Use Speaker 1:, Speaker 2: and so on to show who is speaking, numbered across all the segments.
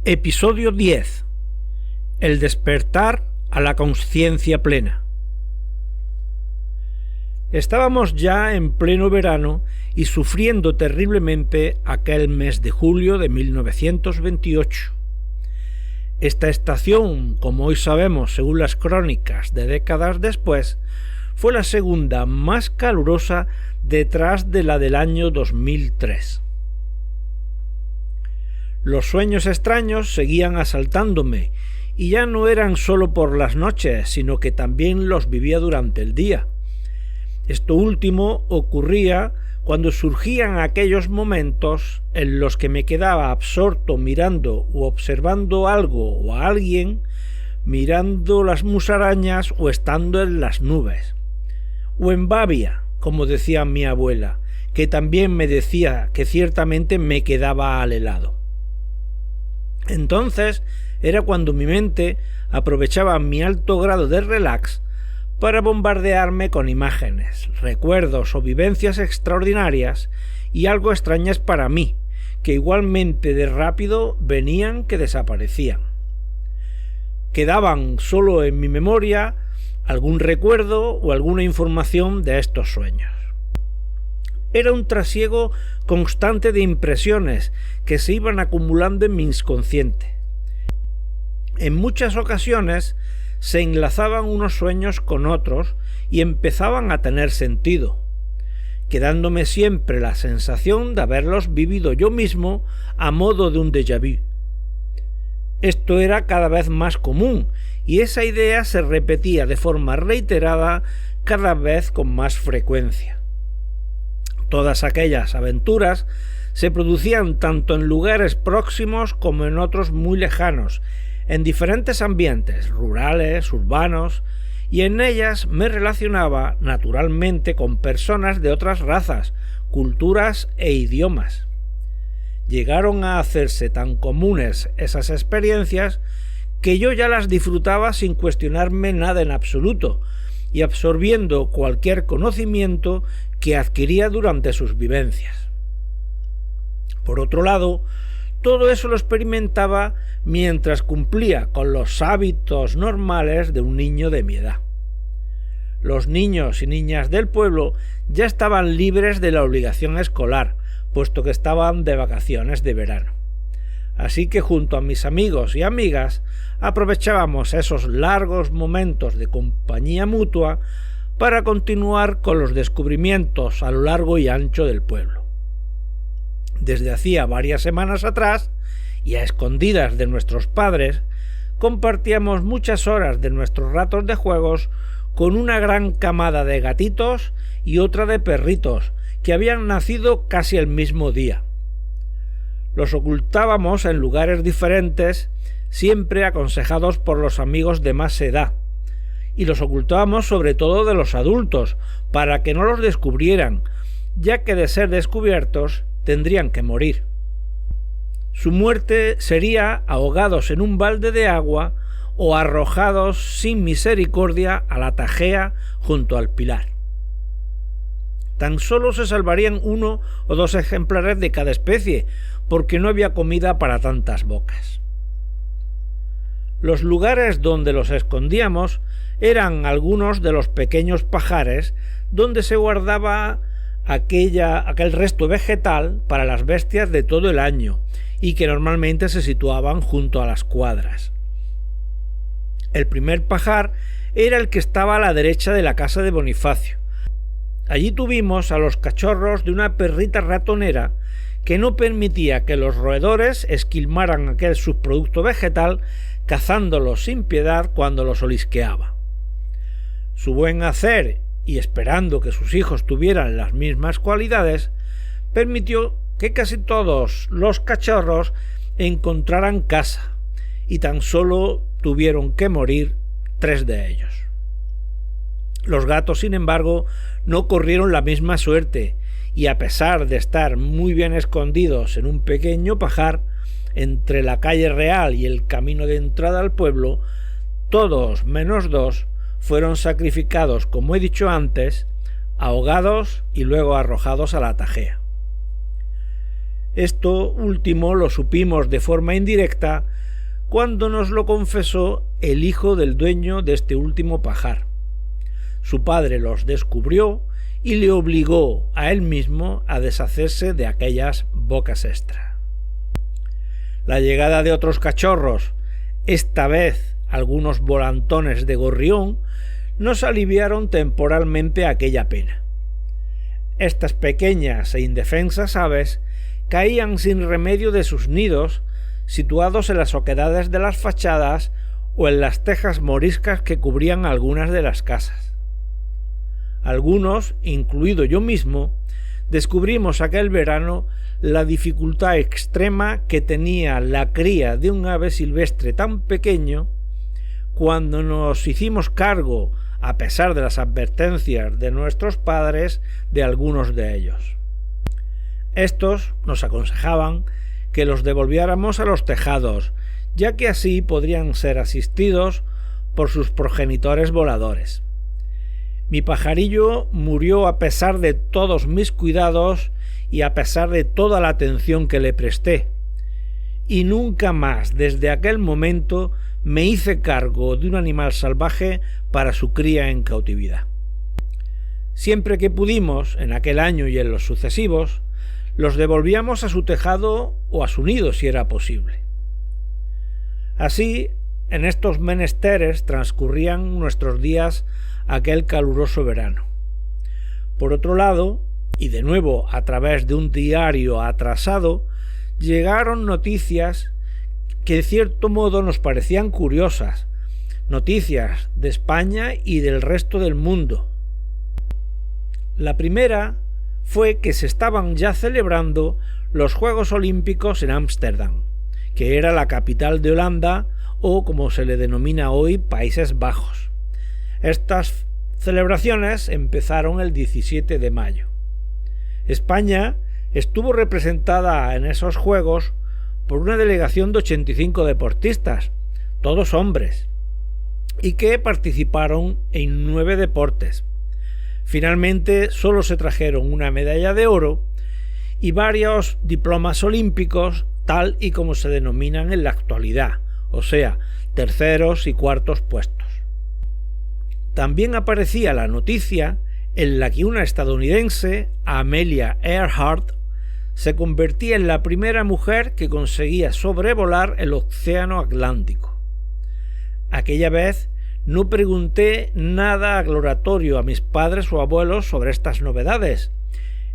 Speaker 1: Episodio 10. El despertar a la conciencia plena. Estábamos ya en pleno verano y sufriendo terriblemente aquel mes de julio de 1928. Esta estación, como hoy sabemos según las crónicas de décadas después, fue la segunda más calurosa detrás de la del año 2003. Los sueños extraños seguían asaltándome, y ya no eran sólo por las noches, sino que también los vivía durante el día. Esto último ocurría cuando surgían aquellos momentos en los que me quedaba absorto mirando u observando algo o a alguien, mirando las musarañas o estando en las nubes. O en babia, como decía mi abuela, que también me decía que ciertamente me quedaba al helado. Entonces era cuando mi mente aprovechaba mi alto grado de relax para bombardearme con imágenes, recuerdos o vivencias extraordinarias y algo extrañas para mí, que igualmente de rápido venían que desaparecían. Quedaban solo en mi memoria algún recuerdo o alguna información de estos sueños. Era un trasiego constante de impresiones que se iban acumulando en mi inconsciente. En muchas ocasiones se enlazaban unos sueños con otros y empezaban a tener sentido, quedándome siempre la sensación de haberlos vivido yo mismo a modo de un déjà vu. Esto era cada vez más común y esa idea se repetía de forma reiterada cada vez con más frecuencia. Todas aquellas aventuras se producían tanto en lugares próximos como en otros muy lejanos, en diferentes ambientes, rurales, urbanos, y en ellas me relacionaba naturalmente con personas de otras razas, culturas e idiomas. Llegaron a hacerse tan comunes esas experiencias que yo ya las disfrutaba sin cuestionarme nada en absoluto, y absorbiendo cualquier conocimiento que adquiría durante sus vivencias. Por otro lado, todo eso lo experimentaba mientras cumplía con los hábitos normales de un niño de mi edad. Los niños y niñas del pueblo ya estaban libres de la obligación escolar, puesto que estaban de vacaciones de verano. Así que junto a mis amigos y amigas aprovechábamos esos largos momentos de compañía mutua para continuar con los descubrimientos a lo largo y ancho del pueblo. Desde hacía varias semanas atrás, y a escondidas de nuestros padres, compartíamos muchas horas de nuestros ratos de juegos con una gran camada de gatitos y otra de perritos que habían nacido casi el mismo día. Los ocultábamos en lugares diferentes, siempre aconsejados por los amigos de más edad, y los ocultábamos sobre todo de los adultos, para que no los descubrieran, ya que de ser descubiertos tendrían que morir. Su muerte sería ahogados en un balde de agua o arrojados sin misericordia a la Tajea junto al Pilar. Tan solo se salvarían 1 o 2 ejemplares de cada especie, porque no había comida para tantas bocas. Los lugares donde los escondíamos eran algunos de los pequeños pajares donde se guardaba aquel resto vegetal para las bestias de todo el año y que normalmente se situaban junto a las cuadras. El primer pajar era el que estaba a la derecha de la casa de Bonifacio. Allí tuvimos a los cachorros de una perrita ratonera que no permitía que los roedores esquilmaran aquel subproducto vegetal, cazándolos sin piedad cuando los olisqueaba. Su buen hacer, y esperando que sus hijos tuvieran las mismas cualidades, permitió que casi todos los cachorros encontraran casa, y tan solo tuvieron que morir 3 de ellos. Los gatos, sin embargo, no corrieron la misma suerte, y a pesar de estar muy bien escondidos en un pequeño pajar entre la calle real y el camino de entrada al pueblo, todos menos 2 fueron sacrificados, como he dicho antes, ahogados y luego arrojados a la Tajea. Esto último lo supimos de forma indirecta cuando nos lo confesó el hijo del dueño de este último pajar. Su padre los descubrió y le obligó a él mismo a deshacerse de aquellas bocas extra. La llegada de otros cachorros, esta vez algunos volantones de gorrión, nos aliviaron temporalmente aquella pena. Estas pequeñas e indefensas aves caían sin remedio de sus nidos, situados en las oquedades de las fachadas o en las tejas moriscas que cubrían algunas de las casas. Algunos, incluido yo mismo, descubrimos aquel verano la dificultad extrema que tenía la cría de un ave silvestre tan pequeño cuando nos hicimos cargo, a pesar de las advertencias de nuestros padres, de algunos de ellos. Estos nos aconsejaban que los devolviéramos a los tejados, ya que así podrían ser asistidos por sus progenitores voladores. Mi pajarillo murió a pesar de todos mis cuidados y a pesar de toda la atención que le presté, y nunca más desde aquel momento me hice cargo de un animal salvaje para su cría en cautividad. Siempre que pudimos, en aquel año y en los sucesivos, los devolvíamos a su tejado o a su nido si era posible. Así, en estos menesteres transcurrían nuestros días aquel caluroso verano. Por otro lado, y de nuevo a través de un diario atrasado, llegaron noticias que de cierto modo nos parecían curiosas, noticias de España y del resto del mundo. La primera fue que se estaban ya celebrando los Juegos Olímpicos en Ámsterdam, que era la capital de Holanda o, como se le denomina hoy, Países Bajos. Estas celebraciones empezaron el 17 de mayo. España estuvo representada en esos Juegos por una delegación de 85 deportistas, todos hombres, y que participaron en 9 deportes. Finalmente solo se trajeron una medalla de oro y varios diplomas olímpicos, tal y como se denominan en la actualidad, o sea, terceros y cuartos puestos. También aparecía la noticia en la que una estadounidense, Amelia Earhart, se convertía en la primera mujer que conseguía sobrevolar el océano Atlántico. Aquella vez no pregunté nada aclaratorio a mis padres o abuelos sobre estas novedades.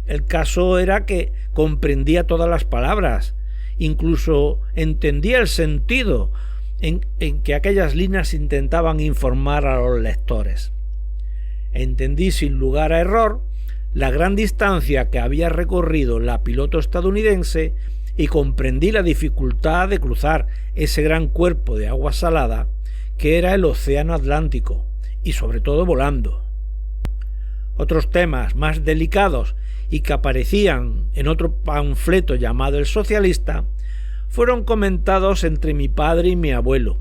Speaker 1: El caso era que comprendía todas las palabras, incluso entendía el sentido en que aquellas líneas intentaban informar a los lectores. Entendí sin lugar a error la gran distancia que había recorrido la piloto estadounidense y comprendí la dificultad de cruzar ese gran cuerpo de agua salada que era el océano Atlántico, y sobre todo volando. Otros temas más delicados y que aparecían en otro panfleto llamado El Socialista fueron comentados entre mi padre y mi abuelo,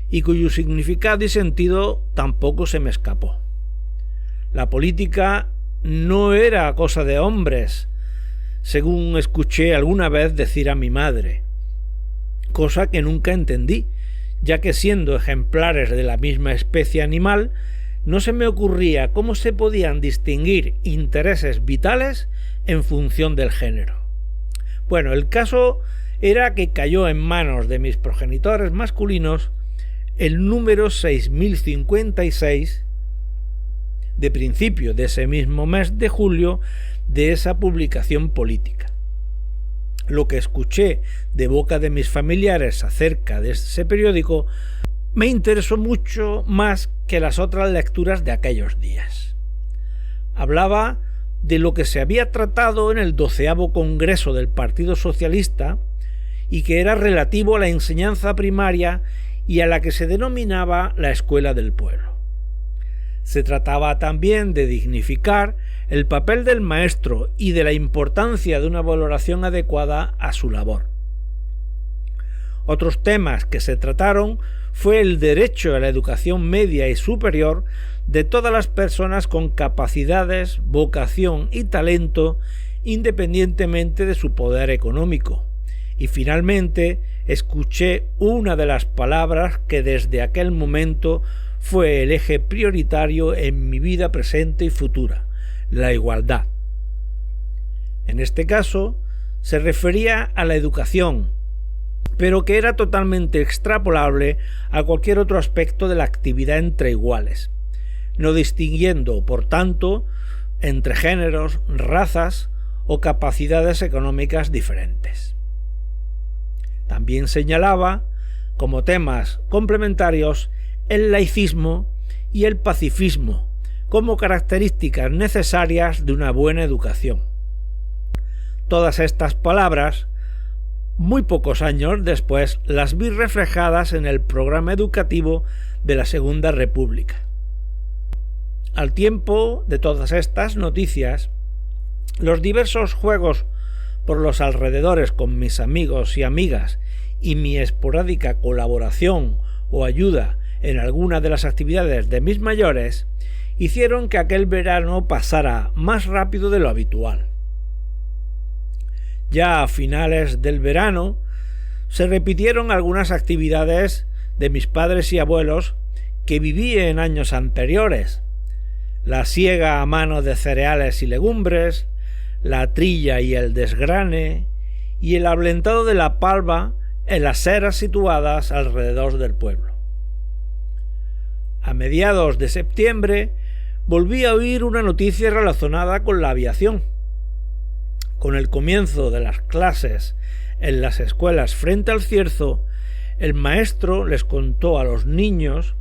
Speaker 1: y cuyo significado y sentido tampoco se me escapó. La política no era cosa de hombres, según escuché alguna vez decir a mi madre, cosa que nunca entendí, ya que siendo ejemplares de la misma especie animal, no se me ocurría cómo se podían distinguir intereses vitales en función del género. Bueno, el caso era que cayó en manos de mis progenitores masculinos el número 6056 de principio de ese mismo mes de julio de esa publicación política. Lo que escuché de boca de mis familiares acerca de ese periódico me interesó mucho más que las otras lecturas de aquellos días. Hablaba de lo que se había tratado en el 12º Congreso del Partido Socialista y que era relativo a la enseñanza primaria y a la que se denominaba la Escuela del Pueblo. Se trataba también de dignificar el papel del maestro y de la importancia de una valoración adecuada a su labor. Otros temas que se trataron fue el derecho a la educación media y superior de todas las personas con capacidades, vocación y talento independientemente de su poder económico. Y finalmente escuché una de las palabras que desde aquel momento fue el eje prioritario en mi vida presente y futura: la igualdad. En este caso, se refería a la educación, pero que era totalmente extrapolable a cualquier otro aspecto de la actividad entre iguales, no distinguiendo, por tanto, entre géneros, razas o capacidades económicas diferentes. También señalaba, como temas complementarios, el laicismo y el pacifismo como características necesarias de una buena educación. Todas estas palabras, muy pocos años después, las vi reflejadas en el programa educativo de la Segunda República. Al tiempo de todas estas noticias, los diversos juegos por los alrededores con mis amigos y amigas y mi esporádica colaboración o ayuda en alguna de las actividades de mis mayores hicieron que aquel verano pasara más rápido de lo habitual. Ya a finales del verano se repitieron algunas actividades de mis padres y abuelos que viví en años anteriores: la siega a mano de cereales y legumbres, la trilla y el desgrane, y el ablentado de la palma en las eras situadas alrededor del pueblo. A mediados de septiembre volví a oír una noticia relacionada con la aviación. Con el comienzo de las clases en las escuelas frente al Cierzo, el maestro les contó a los niños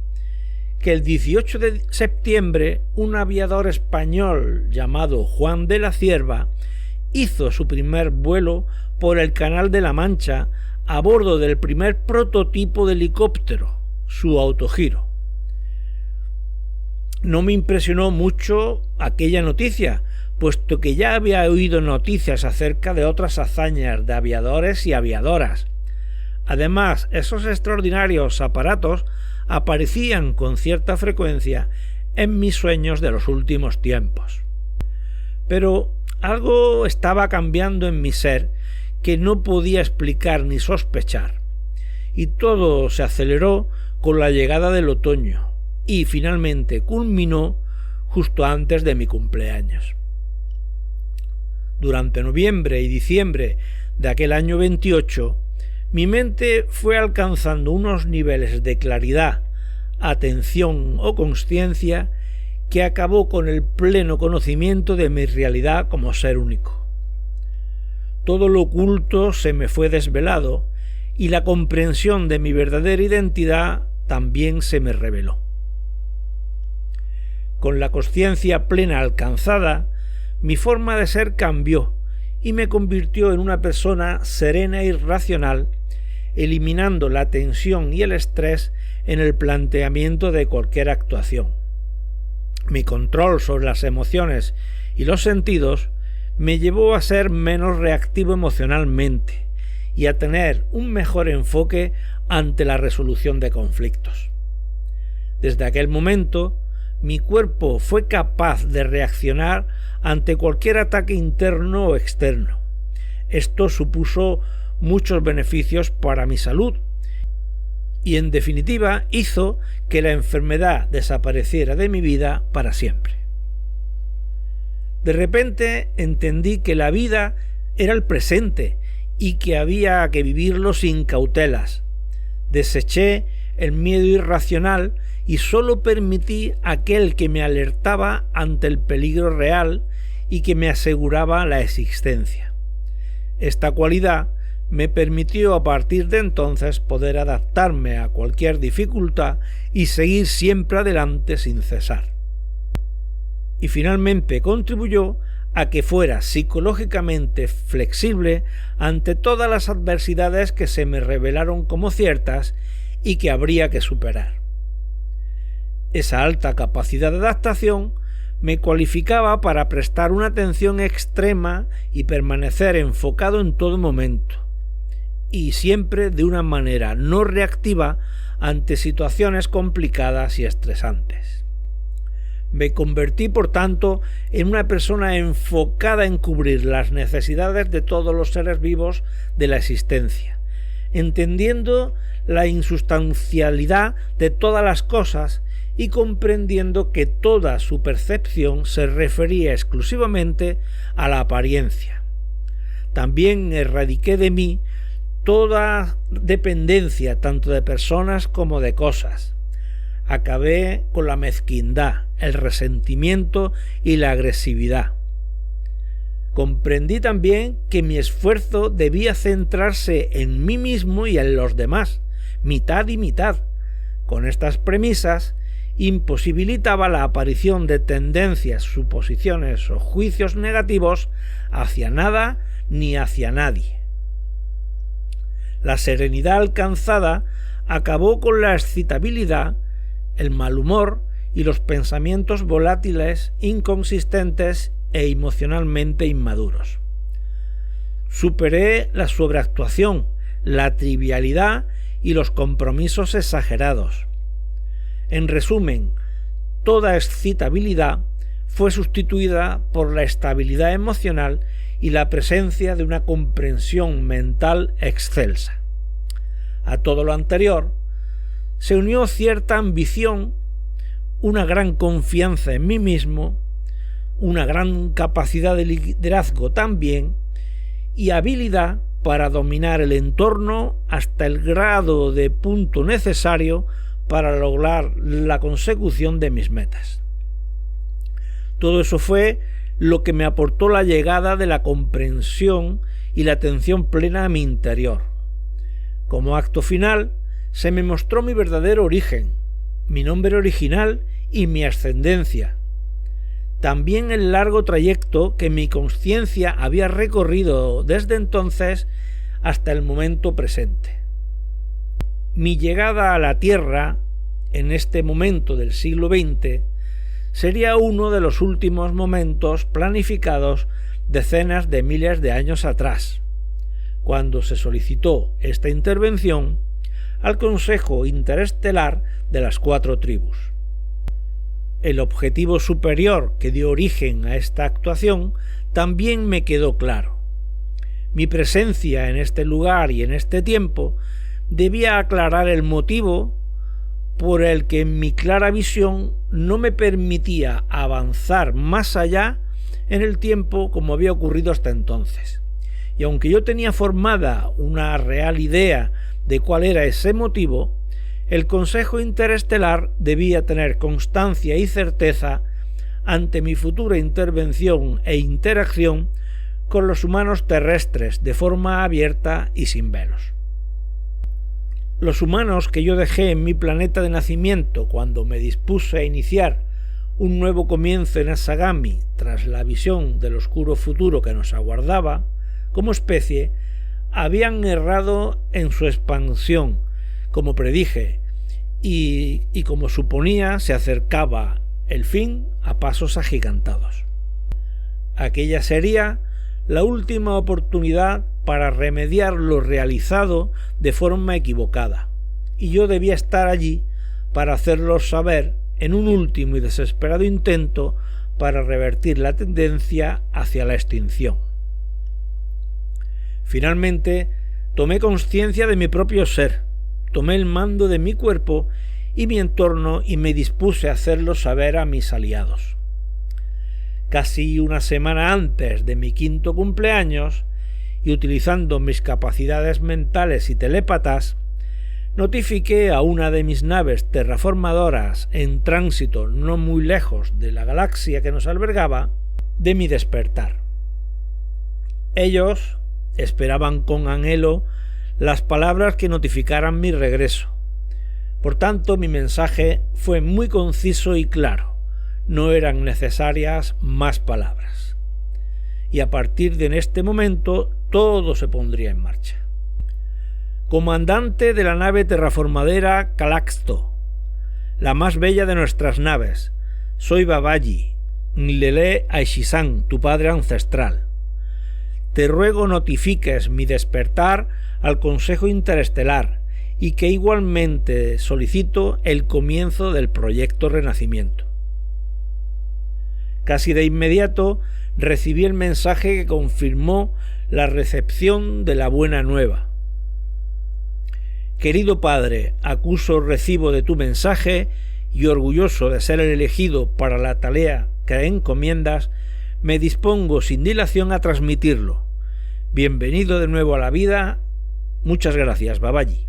Speaker 1: que el 18 de septiembre un aviador español llamado Juan de la Cierva hizo su primer vuelo por el Canal de la Mancha a bordo del primer prototipo de helicóptero, su autogiro. No me impresionó mucho aquella noticia, puesto que ya había oído noticias acerca de otras hazañas de aviadores y aviadoras. Además, esos extraordinarios aparatos aparecían con cierta frecuencia en mis sueños de los últimos tiempos. Pero algo estaba cambiando en mi ser que no podía explicar ni sospechar, y todo se aceleró con la llegada del otoño, y finalmente culminó justo antes de mi cumpleaños. Durante noviembre y diciembre de aquel año 28, mi mente fue alcanzando unos niveles de claridad, atención o consciencia que acabó con el pleno conocimiento de mi realidad como ser único. Todo lo oculto se me fue desvelado y la comprensión de mi verdadera identidad también se me reveló. Con la consciencia plena alcanzada, mi forma de ser cambió y me convirtió en una persona serena y racional, eliminando la tensión y el estrés en el planteamiento de cualquier actuación. Mi control sobre las emociones y los sentidos me llevó a ser menos reactivo emocionalmente y a tener un mejor enfoque ante la resolución de conflictos. Desde aquel momento, mi cuerpo fue capaz de reaccionar ante cualquier ataque interno o externo. Esto supuso muchos beneficios para mi salud y, en definitiva, hizo que la enfermedad desapareciera de mi vida para siempre. De repente entendí que la vida era el presente y que había que vivirlo sin cautelas. Deseché el miedo irracional y sólo permití aquel que me alertaba ante el peligro real y que me aseguraba la existencia. Esta cualidad me permitió a partir de entonces poder adaptarme a cualquier dificultad y seguir siempre adelante sin cesar. Y finalmente contribuyó a que fuera psicológicamente flexible ante todas las adversidades que se me revelaron como ciertas y que habría que superar. Esa alta capacidad de adaptación me cualificaba para prestar una atención extrema y permanecer enfocado en todo momento, y siempre de una manera no reactiva ante situaciones complicadas y estresantes. Me convertí, por tanto, en una persona enfocada en cubrir las necesidades de todos los seres vivos de la existencia, entendiendo la insustancialidad de todas las cosas y comprendiendo que toda su percepción se refería exclusivamente a la apariencia. También erradiqué de mí toda dependencia tanto de personas como de cosas. Acabé con la mezquindad, el resentimiento y la agresividad. Comprendí también que mi esfuerzo debía centrarse en mí mismo y en los demás, mitad y mitad. Con estas premisas imposibilitaba la aparición de tendencias, suposiciones o juicios negativos hacia nada ni hacia nadie. La serenidad alcanzada acabó con la excitabilidad, el mal humor y los pensamientos volátiles, inconsistentes e emocionalmente inmaduros. Superé la sobreactuación, la trivialidad y los compromisos exagerados. En resumen, toda excitabilidad fue sustituida por la estabilidad emocional y la presencia de una comprensión mental excelsa. A todo lo anterior se unió cierta ambición, una gran confianza en mí mismo, una gran capacidad de liderazgo también y habilidad para dominar el entorno hasta el grado de punto necesario para lograr la consecución de mis metas. Todo eso fue lo que me aportó la llegada de la comprensión y la atención plena a mi interior. Como acto final, se me mostró mi verdadero origen, mi nombre original y mi ascendencia. También el largo trayecto que mi conciencia había recorrido desde entonces hasta el momento presente. Mi llegada a la Tierra, en este momento del siglo XX, sería uno de los últimos momentos planificados decenas de miles de años atrás, cuando se solicitó esta intervención al Consejo Interestelar de las 4 tribus. El objetivo superior que dio origen a esta actuación también me quedó claro. Mi presencia en este lugar y en este tiempo debía aclarar el motivo por el que mi clara visión no me permitía avanzar más allá en el tiempo como había ocurrido hasta entonces. Y aunque yo tenía formada una real idea de cuál era ese motivo, el Consejo Interestelar debía tener constancia y certeza ante mi futura intervención e interacción con los humanos terrestres de forma abierta y sin velos. Los humanos que yo dejé en mi planeta de nacimiento cuando me dispuse a iniciar un nuevo comienzo en Asagami tras la visión del oscuro futuro que nos aguardaba, como especie, habían errado en su expansión, como predije, y como suponía se acercaba el fin a pasos agigantados. Aquella sería la última oportunidad para remediar lo realizado de forma equivocada, y yo debía estar allí para hacerlos saber en un último y desesperado intento para revertir la tendencia hacia la extinción. Finalmente, tomé conciencia de mi propio ser, tomé el mando de mi cuerpo y mi entorno y me dispuse a hacerlo saber a mis aliados. Casi una semana antes de mi 5º cumpleaños, y utilizando mis capacidades mentales y telépatas, notifiqué a una de mis naves terraformadoras en tránsito no muy lejos de la galaxia que nos albergaba de mi despertar. Ellos esperaban con anhelo las palabras que notificaran mi regreso. Por tanto, mi mensaje fue muy conciso y claro. No eran necesarias más palabras. Y a partir de este momento todo se pondría en marcha. Comandante de la nave terraformadera Calaxto, la más bella de nuestras naves, soy Babaji, Nilele Aishisan, tu padre ancestral. Te ruego notifiques mi despertar al Consejo Interestelar y que igualmente solicito el comienzo del proyecto Renacimiento. Casi de inmediato recibí el mensaje que confirmó la recepción de la buena nueva. Querido padre, acuso recibo de tu mensaje y orgulloso de ser el elegido para la tarea que encomiendas, me dispongo sin dilación a transmitirlo. Bienvenido de nuevo a la vida. Muchas gracias, Babaji.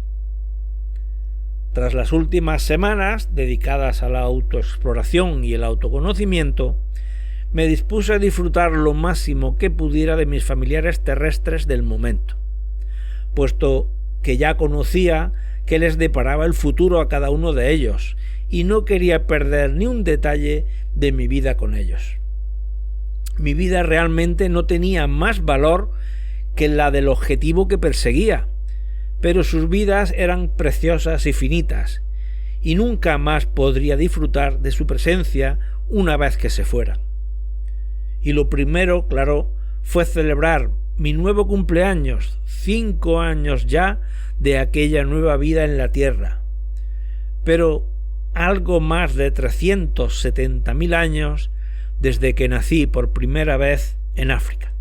Speaker 1: Tras las últimas semanas dedicadas a la autoexploración y el autoconocimiento, me dispuse a disfrutar lo máximo que pudiera de mis familiares terrestres del momento, puesto que ya conocía qué les deparaba el futuro a cada uno de ellos y no quería perder ni un detalle de mi vida con ellos. Mi vida realmente no tenía más valor que la del objetivo que perseguía, pero sus vidas eran preciosas y finitas, y nunca más podría disfrutar de su presencia una vez que se fueran. Y lo primero, claro, fue celebrar mi nuevo cumpleaños, 5 años ya de aquella nueva vida en la tierra. Pero algo más de 370.000 años desde que nací por primera vez en África.